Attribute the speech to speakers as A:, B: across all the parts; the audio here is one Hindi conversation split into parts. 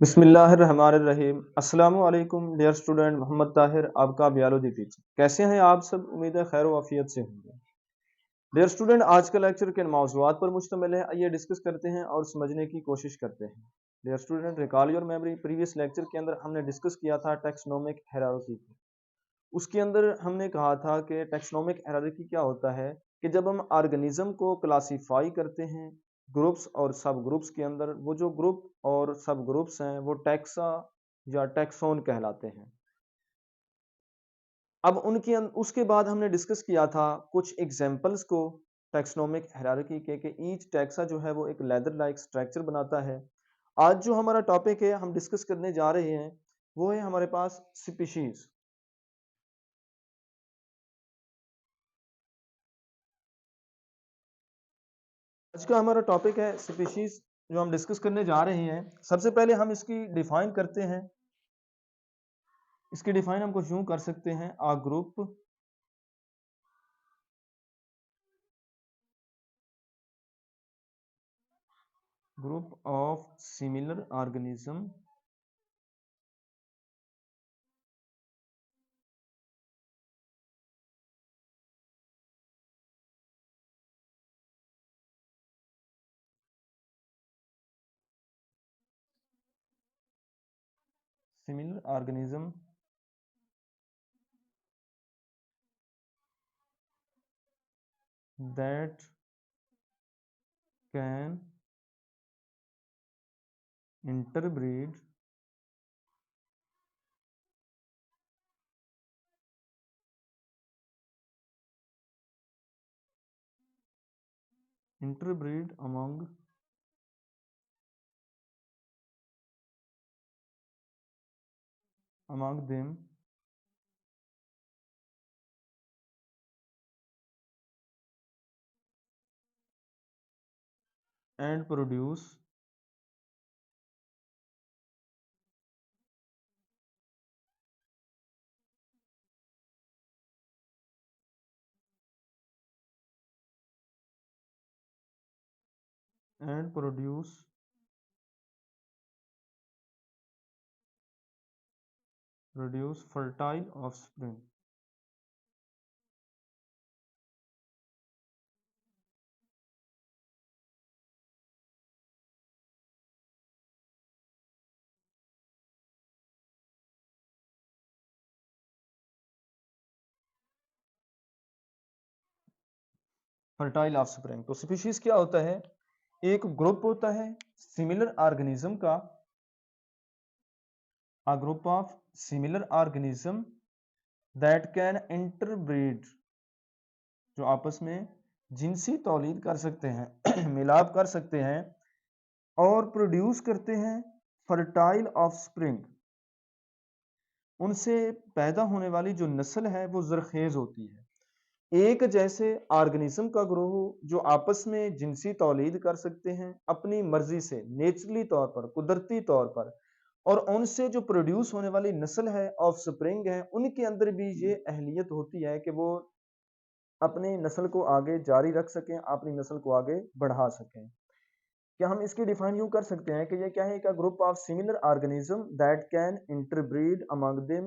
A: बिस्मिल्लाहिर्रहमानिर्रहीम। अस्सलामु अलैकुम डियर स्टूडेंट, मोहम्मद ताहिर आपका बायोलॉजी टीचर। कैसे हैं आप सब? उम्मीद है खैर वाफियत से होंगे। डियर स्टूडेंट, आज का लेक्चर किन मौज़ूआत पर मुश्तमिल है आइए डिस्कस करते हैं और समझने की कोशिश करते हैं। Dear student, recall your memory, previous lecture के अंदर हमने डिस्कस किया था टैक्सोनॉमिक हायरार्की को। उसके अंदर हमने कहा था कि टैक्सोनॉमिक हायरार्की क्या होता है कि जब हम ऑर्गेनिज्म को क्लासिफाई करते हैं ग्रुप्स और सब ग्रुप्स के अंदर, वो जो ग्रुप और सब ग्रुप्स हैं वो टैक्सा या टैक्सोन कहलाते हैं। अब उसके बाद हमने डिस्कस किया था कुछ एग्जांपल्स को टैक्सोनॉमिक हायरार्की के कि ईच टैक्सा जो है वो एक लेदर लाइक स्ट्रक्चर बनाता है। आज जो हमारा टॉपिक है हम डिस्कस करने जा रहे हैं वो है हमारे पास स्पीशीज। आज का हमारा टॉपिक है स्पीशीज जो हम डिस्कस करने जा रहे हैं। सबसे पहले हम इसकी डिफाइन करते हैं। इसकी डिफाइन हम कुछ यूं कर सकते हैं, a group of similar organism similar organism that can interbreed among them and produce fertile offspring। Fertile offspring. तो स्पीशीज क्या होता है? एक ग्रुप होता है सिमिलर ऑर्गेनिज्म का, a group of similar organism that can interbreed, जो आपस में जिनसी तौलीद कर सकते हैं मिलाप कर सकते हैं और प्रोड्यूस करते हैं फर्टाइल ऑफस्प्रिंग। उनसे पैदा होने वाली जो नस्ल है वो जरखेज होती है। एक जैसे ऑर्गेनिज्म का ग्रोह जो आपस में जिनसी तौलीद कर सकते हैं अपनी मर्जी से, नेचुरली तौर पर, कुदरती तौर पर, और उनसे जो प्रोड्यूस होने वाली नस्ल है ऑफ स्प्रिंग है, उनके अंदर भी ये अहलियत होती है कि वो अपनी नस्ल को आगे जारी रख सकें, अपनी नस्ल को आगे बढ़ा सकें। क्या हम इसकी डिफाइन यूं कर सकते हैं कि ये क्या है? एक group of similar organism that can interbreed among them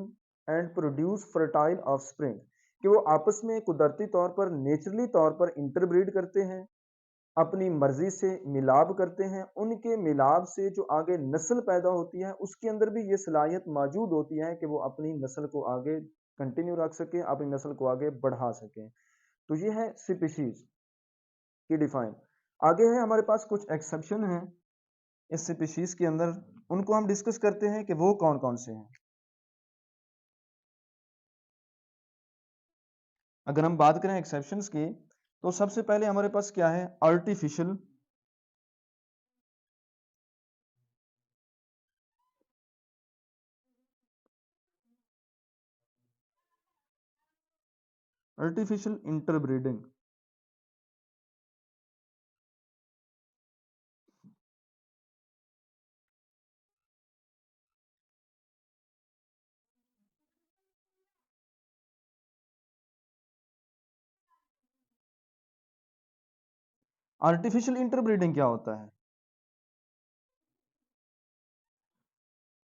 A: and produce fertile offspring, कि वो आपस में कुदरती तौर पर, नेचुरली तौर पर इंटरब्रीड करते हैं, अपनी मर्जी से मिलाप करते हैं। उनके मिलाप से जो आगे नस्ल पैदा होती है उसके अंदर भी ये सलाहियत मौजूद होती है कि वो अपनी नस्ल को आगे कंटिन्यू रख सके, अपनी नस्ल को आगे बढ़ा सके। तो ये है स्पीशीज की डिफाइन। आगे है हमारे पास कुछ एक्सेप्शन हैं इस स्पीशीज के अंदर, उनको हम डिस्कस करते हैं कि वो कौन कौन से हैं। अगर हम बात करें एक्सेप्शंस की तो सबसे पहले हमारे पास क्या है? Artificial artificial interbreeding. Artificial interbreeding क्या होता है?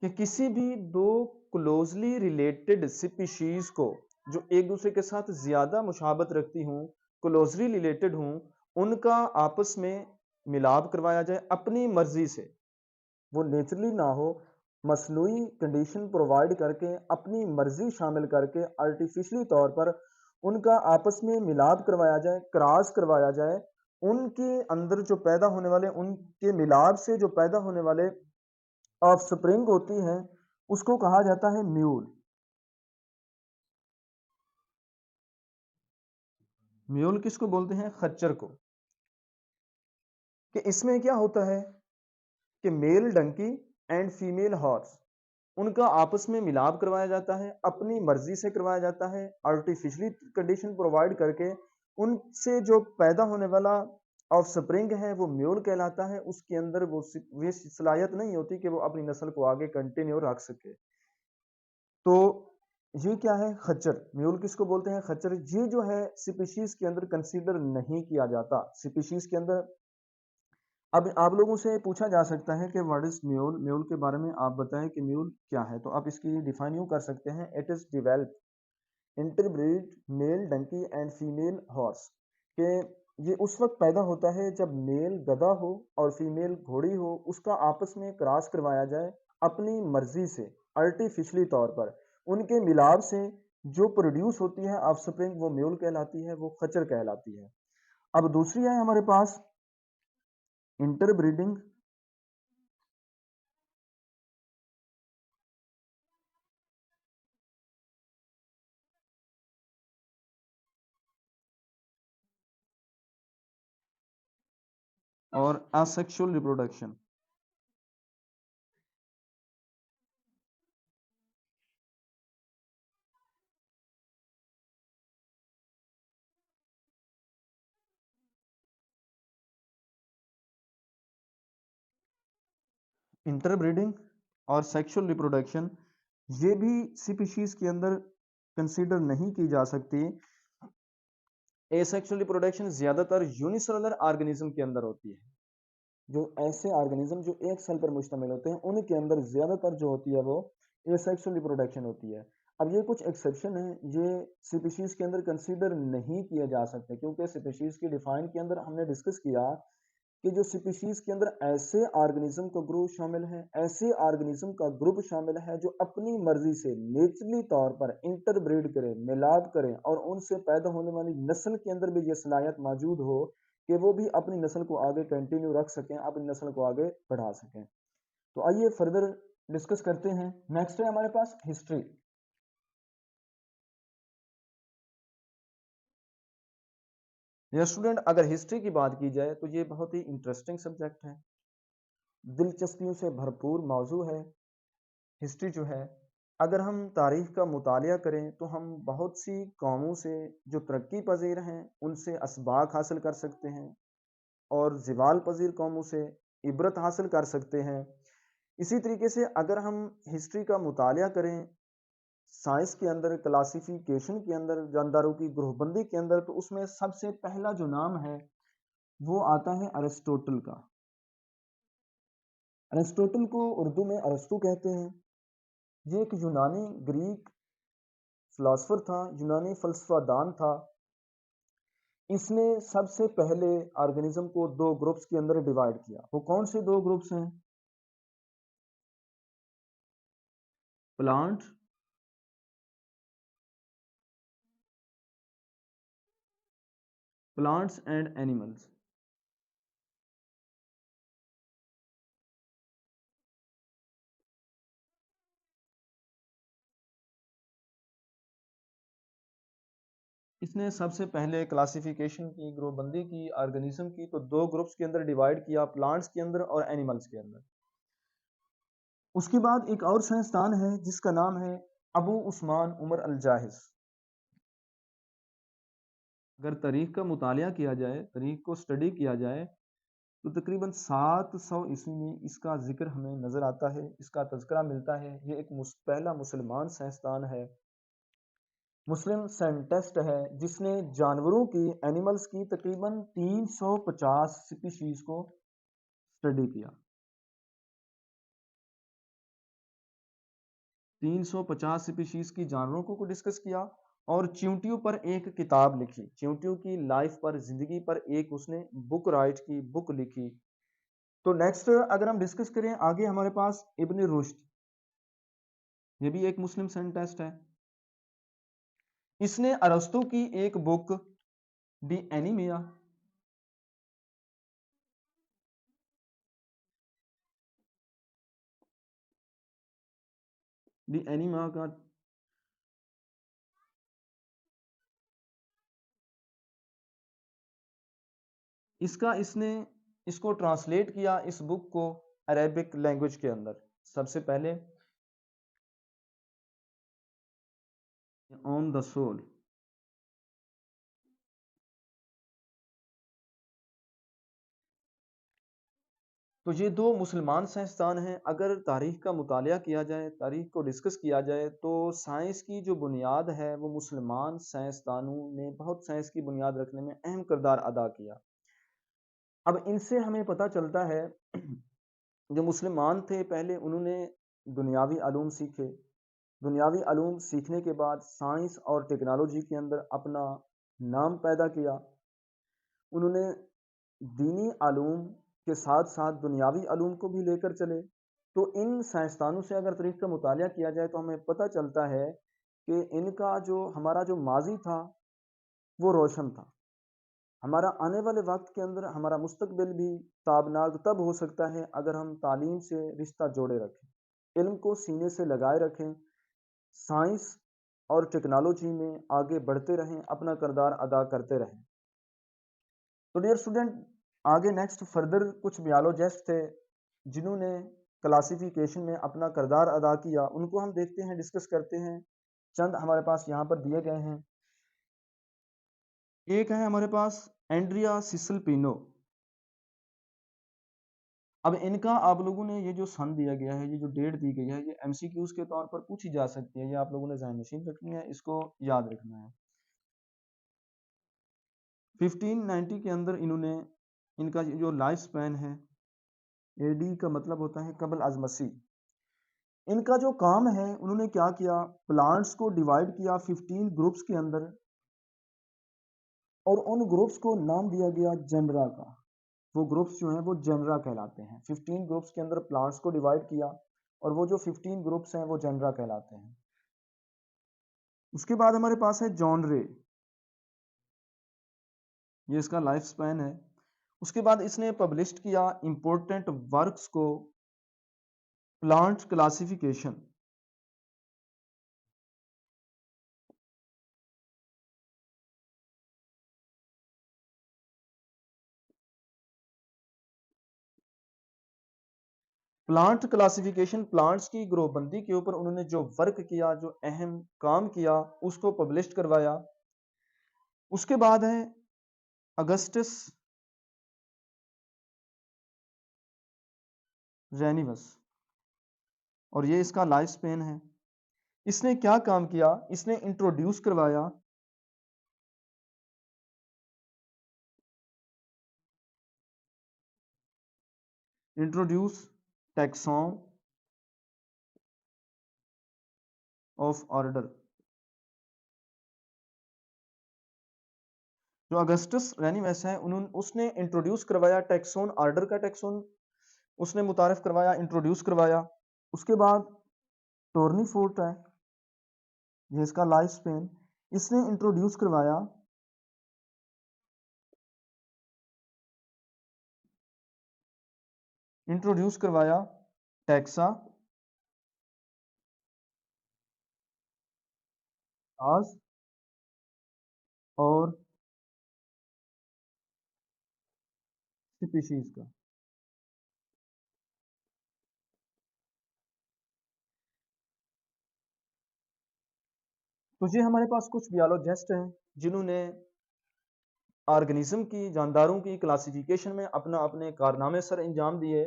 A: कि किसी भी दो क्लोजली रिलेटेड स्पीशीज को जो एक दूसरे के साथ ज्यादा मुशाबत रखती हूँ, क्लोजली रिलेटेड हूँ, उनका आपस में मिलाप करवाया जाए अपनी मर्जी से, वो नेचुरली ना हो, मसनूई कंडीशन प्रोवाइड करके अपनी मर्जी शामिल करके आर्टिफिशियली तौर पर उनका आपस में मिलाप करवाया जाए, क्रॉस करवाया जाए। उनके अंदर जो पैदा होने वाले, उनके मिलाप से जो पैदा होने वाले ऑफस्प्रिंग होती हैं, उसको कहा जाता है म्यूल। म्यूल किसको बोलते हैं? खच्चर को। कि इसमें क्या होता है कि male donkey and female horse, उनका आपस में मिलाप करवाया जाता है, अपनी मर्जी से करवाया जाता है, आर्टिफिशियली कंडीशन प्रोवाइड करके उनसे जो पैदा होने वाला ऑफस्प्रिंग है वो म्यूल कहलाता है। उसके अंदर वो सलाहियत नहीं होती कि वो अपनी नस्ल को आगे कंटिन्यू रख सके। तो ये क्या है? खच्चर। म्यूल किसको बोलते हैं? खच्चर। ये जो है स्पीशीज के अंदर कंसीडर नहीं किया जाता। स्पीशीज के अंदर अब आप लोगों से पूछा जा सकता है कि व्हाट इज म्यूल? म्यूल के बारे में आप बताएं कि म्यूल क्या है। तो आप इसकी डिफाइन यूं कर सकते हैं, it is develop interbreed male donkey and female horse. के ये उस वक्त पैदा होता है जब मेल गधा हो और फीमेल घोड़ी हो, उसका आपस में क्रॉस करवाया जाए अपनी मर्जी से, आर्टिफिशियली तौर पर। उनके मिलाप से जो प्रोड्यूस होती है ऑफस्प्रिंग, वो म्यूल कहलाती है, वो खच्चर कहलाती है। अब दूसरी है हमारे पास इंटरब्रीडिंग और असेक्सुअल रिप्रोडक्शन। इंटरब्रीडिंग और सेक्सुअल रिप्रोडक्शन ये भी स्पीशीज के अंदर कंसीडर नहीं की जा सकती। एसेक्सुअल रिप्रोडक्शन ज्यादातर यूनिसेलुलर ऑर्गेनिज्म के अंदर होती है। जो ऐसे ऑर्गेनिज्म जो एक सेल पर मुश्तमिल होते हैं, उनके अंदर ज्यादातर जो होती है वो एसेक्सुअल रिप्रोडक्शन होती है। अब ये कुछ एक्सेप्शन है, ये स्पीशीज के अंदर कंसीडर नहीं किए जा सकते, क्योंकि स्पीशीज की डिफाइन के अंदर हमने डिस्कस किया कि जो स्पीशीज के अंदर ऐसे ऑर्गेनिज्म का ग्रुप शामिल है, ऐसे ऑर्गेनिज्म का ग्रुप शामिल है जो अपनी मर्जी से नेचुरली तौर पर इंटरब्रीड करें, मिलाप करें, और उनसे पैदा होने वाली नस्ल के अंदर भी ये सलाहियत मौजूद हो कि वो भी अपनी नस्ल को आगे कंटिन्यू रख सकें, अपनी नस्ल को आगे बढ़ा सकें। तो आइए फर्दर डिस्कस करते हैं। नेक्स्ट है हमारे पास हिस्ट्री। या स्टूडेंट, अगर हिस्ट्री की बात की जाए तो ये बहुत ही इंटरेस्टिंग सब्जेक्ट है, दिलचस्पियों से भरपूर मौजू है। हिस्ट्री जो है, अगर हम तारीख का मुतालिया करें तो हम बहुत सी कौमों से जो तरक्की पजीर हैं उनसे असबाक हासिल कर सकते हैं, और ज़वाल पजीर कौमों से इबरत हासिल कर सकते हैं। इसी तरीके से अगर हम हिस्ट्री का मुतालिया करें साइंस के अंदर, क्लासिफिकेशन के अंदर, जानदारों की ग्रुपबंदी के अंदर, तो उसमें सबसे पहला जो नाम है वो आता है अरिस्टोटल का। अरिस्टोटल को उर्दू में अरस्तू कहते हैं। ये एक यूनानी ग्रीक फिलोसफर था, यूनानी फलसफादान था। इसने सबसे पहले ऑर्गेनिज्म को दो ग्रुप्स के अंदर डिवाइड किया। वो कौन से दो ग्रुप्स हैं? Plant plants and animals. इसने सबसे पहले क्लासिफिकेशन की, ग्रुपबंदी की ऑर्गेनिज्म की, तो दो ग्रुप्स के अंदर डिवाइड किया, प्लांट्स के अंदर और एनिमल्स के अंदर। उसके बाद एक और साइंसदान है जिसका नाम है अबू उस्मान उमर अल जाहिज। अगर तारीख का मुतालिया किया जाए, तारीख को स्टडी किया जाए, तो तकरीबन 700 ईस्वी में इसका जिक्र हमें नजर आता है, इसका तज़किरा मिलता है। ये एक पहला मुसलमान साइंसदान है, मुस्लिम साइंटिस्ट है, जिसने जानवरों की, एनिमल्स की तकरीबन 350 स्पीशीज को स्टडी किया। 350 स्पीशीज की जानवरों को डिस्कस किया और चींटियों पर एक किताब लिखी। चींटियों की लाइफ पर, जिंदगी पर एक उसने बुक राइट की, बुक लिखी। तो नेक्स्ट अगर हम डिस्कस करें आगे, हमारे पास इब्न रुश्द, ये भी एक मुस्लिम साइंटिस्ट है। इसने अरस्तु की एक बुक दी एनीमिया, दी एनीमा का इसने इसको ट्रांसलेट किया, इस बुक को अरेबिक लैंग्वेज के अंदर। सबसे पहले ऑन द सोल। तो ये दो मुसलमान साइंसदान हैं। अगर तारीख का मुतालिया किया जाए, तारीख को डिस्कस किया जाए, तो साइंस की जो बुनियाद है वो मुसलमान साइंसदानों ने बहुत साइंस की बुनियाद रखने में अहम किरदार अदा किया। अब इनसे हमें पता चलता है जो मुसलमान थे पहले उन्होंने दुनियावी अलूम सीखे। दुनियावी अलूम सीखने के बाद साइंस और टेक्नोलॉजी के अंदर अपना नाम पैदा किया। उन्होंने दीनी अलूम के साथ साथ दुनियावी अलूम को भी लेकर चले। तो इन साइंसदानों से अगर तारीख का मुतालिया किया जाए तो हमें पता चलता है कि इनका जो हमारा जो माजी था वो रोशन था। हमारा आने वाले वक्त के अंदर हमारा मुस्तकबिल भी ताबनाक तब हो सकता है अगर हम तालीम से रिश्ता जोड़े रखें, इल्म को सीने से लगाए रखें, साइंस और टेक्नोलॉजी में आगे बढ़ते रहें, अपना किरदार अदा करते रहें। तो डियर स्टूडेंट, आगे नेक्स्ट फर्दर कुछ बायोलॉजिस्ट थे जिन्होंने क्लासिफिकेशन में अपना किरदार अदा किया, उनको हम देखते हैं, डिस्कस करते हैं। चंद हमारे पास यहाँ पर दिए गए हैं। एक है हमारे पास एंड्रिया सिसल पिनो। अब इनका आप लोगों ने ये जो सन दिया गया है, ये जो डेट दी गई है, ये एमसीक्यूज के तौर पर पूछी जा सकती है। ये आप लोगों ने ज़हन नशीन रखनी है, इसको याद रखना है। 1590 के अंदर इन्होंने, इनका जो लाइफ स्पैन है, एडी का मतलब होता है कबल अज मसीह। इनका जो काम है, उन्होंने क्या किया, प्लांट्स को डिवाइड किया 15 ग्रुप्स के अंदर और उन ग्रुप्स को नाम दिया गया जेनरा का। वो ग्रुप्स जो हैं वो जेनरा कहलाते हैं। 15 ग्रुप्स के अंदर प्लांट्स को डिवाइड किया और वो जो 15 ग्रुप्स हैं वो जेनरा कहलाते हैं। उसके बाद हमारे पास है जॉन रे, ये इसका लाइफ स्पैन है। उसके बाद इसने पब्लिश किया इंपॉर्टेंट वर्क्स को, plant classification. Plant classification, plants की ग्रोहबंदी के ऊपर उन्होंने जो वर्क किया, जो अहम काम किया, उसको पब्लिश करवाया। उसके बाद है अगस्टस रेनिवस और ये इसका लाइफ स्पेन है। इसने क्या काम किया, इसने इंट्रोड्यूस करवाया इंट्रोड्यूस टैक्सॉन ऑफ ऑर्डर। जो अगस्टस रेनिवस है, उन्होंने उसने इंट्रोड्यूस करवाया टैक्सोन ऑर्डर का, टैक्सोन उसने मुतारिफ करवाया, इंट्रोड्यूस करवाया। उसके बाद टोर्नी फोर्ट है, ये इसका लाइफ स्पेन, इसने इंट्रोड्यूस करवाया टैक्सा आज और स्पीशीज का। तो ये हमारे पास कुछ बियोलॉजिस्ट हैं जिन्होंने ऑर्गेनिज्म की, जानदारों की क्लासिफिकेशन में अपना अपने कारनामे सर अंजाम दिए।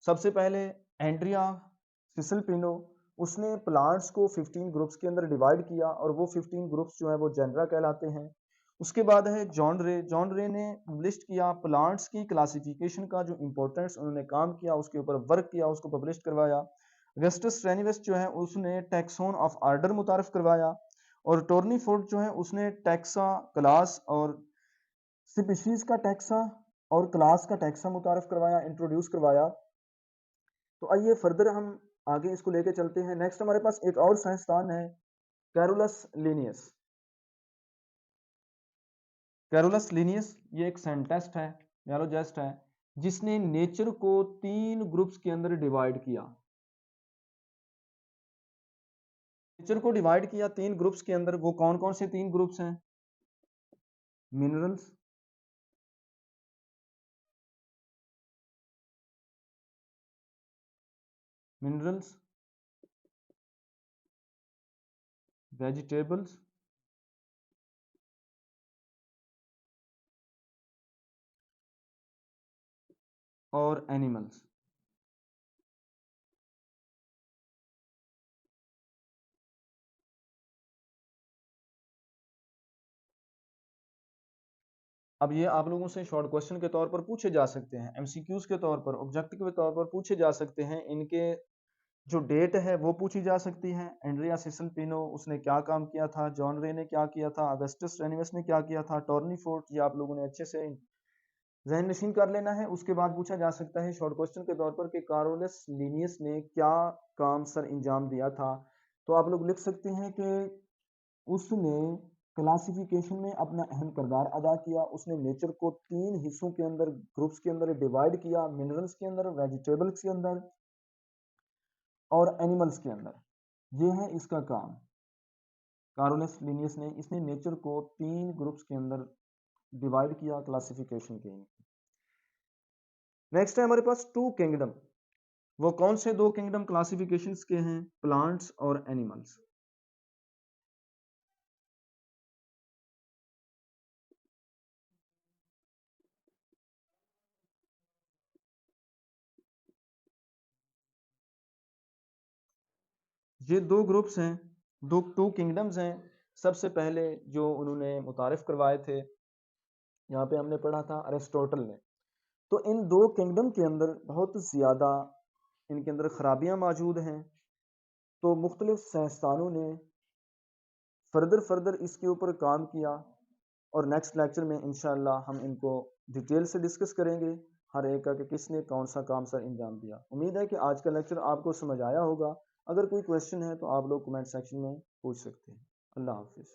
A: सबसे पहले एंड्रिया सिसल पिनो, उसने प्लांट्स को 15 ग्रुप्स के अंदर डिवाइड किया और वो 15 ग्रुप्स जो है वो जेनरा कहलाते हैं। उसके बाद है जॉन रे। जॉन रे ने पब्लिश किया प्लांट्स की क्लासिफिकेशन का जो इंपॉर्टेंस, उन्होंने काम किया, उसके ऊपर वर्क किया, उसको पब्लिश करवाया। अगस्टस रेनिवस जो है उसने टैक्सोन ऑफ आर्डर मुतारफ करवाया, और टोर्नीफोर्ड जो है उसने टैक्सा क्लास और स्पीशीज का टैक्सा और क्लास का टैक्सा मुतारफ करवाया, इंट्रोड्यूस करवाया। तो आइए फर्दर हम आगे इसको लेके चलते हैं। नेक्स्ट हमारे पास एक और साइंसदान है, कैरोलस लिनियस। कैरोलस लिनियस ये एक साइंटिस्ट है, बायोलॉजिस्ट है, जिसने नेचर को 3 ग्रुप्स के अंदर डिवाइड किया। नेचर को डिवाइड किया 3 ग्रुप्स के अंदर। वो कौन कौन से 3 ग्रुप्स हैं? मिनरल्स, मिनरल्स, वेजिटेबल्स और एनिमल्स। अब ये आप लोगों से शॉर्ट क्वेश्चन के तौर पर पूछे जा सकते हैं, एमसीक्यूज के तौर पर, ऑब्जेक्टिव के तौर पर पूछे जा सकते हैं। इनके जो डेट है वो पूछी जा सकती है। एंड्रिया सिसल पिनो उसने क्या काम किया था, जॉन रे ने क्या किया था, अगस्टस रेनिवस ने क्या किया था, टॉर्नी फोर्ट, ये आप लोगों ने अच्छे से जहन नशीन कर लेना है। उसके बाद पूछा जा सकता है शॉर्ट क्वेश्चन के तौर पर कि कार्लोस लीनियस ने क्या काम सर अंजाम दिया था। तो आप लोग लिख सकते हैं कि उसने क्लासिफिकेशन में अपना अहम किरदार अदा किया। उसने नेचर को 3 हिस्सों के अंदर, ग्रुप्स के अंदर डिवाइड किया, मिनरल्स के अंदर, वेजिटेबल्स के अंदर और एनिमल्स के अंदर। ये है इसका काम। कार्लोस लिनियस ने इसने नेचर को 3 ग्रुप्स के अंदर डिवाइड किया क्लासिफिकेशन के। नेक्स्ट है हमारे पास 2 किंगडम। वो कौन से 2 किंगडम क्लासिफिकेशंस के हैं? प्लांट्स और एनिमल्स। ये 2 ग्रुप्स हैं, 2 किंगडम्स हैं। सबसे पहले जो उन्होंने मुतारिफ करवाए थे, यहाँ पे हमने पढ़ा था अरिस्टोटल ने। तो इन 2 किंगडम के अंदर बहुत ज़्यादा इनके अंदर खराबियां मौजूद हैं। तो मुख्तलिफ साइंसदानों ने फर्दर इसके ऊपर काम किया, और नेक्स्ट लेक्चर में इंशाअल्लाह हम इनको डिटेल से डिस्कस करेंगे, हर एक का कि किसने कौन सा काम सर अंजाम दिया। उम्मीद है कि आज का लेक्चर आपको समझ आया होगा। अगर कोई क्वेश्चन है तो आप लोग कमेंट सेक्शन में पूछ सकते हैं। अल्लाह हाफिज़।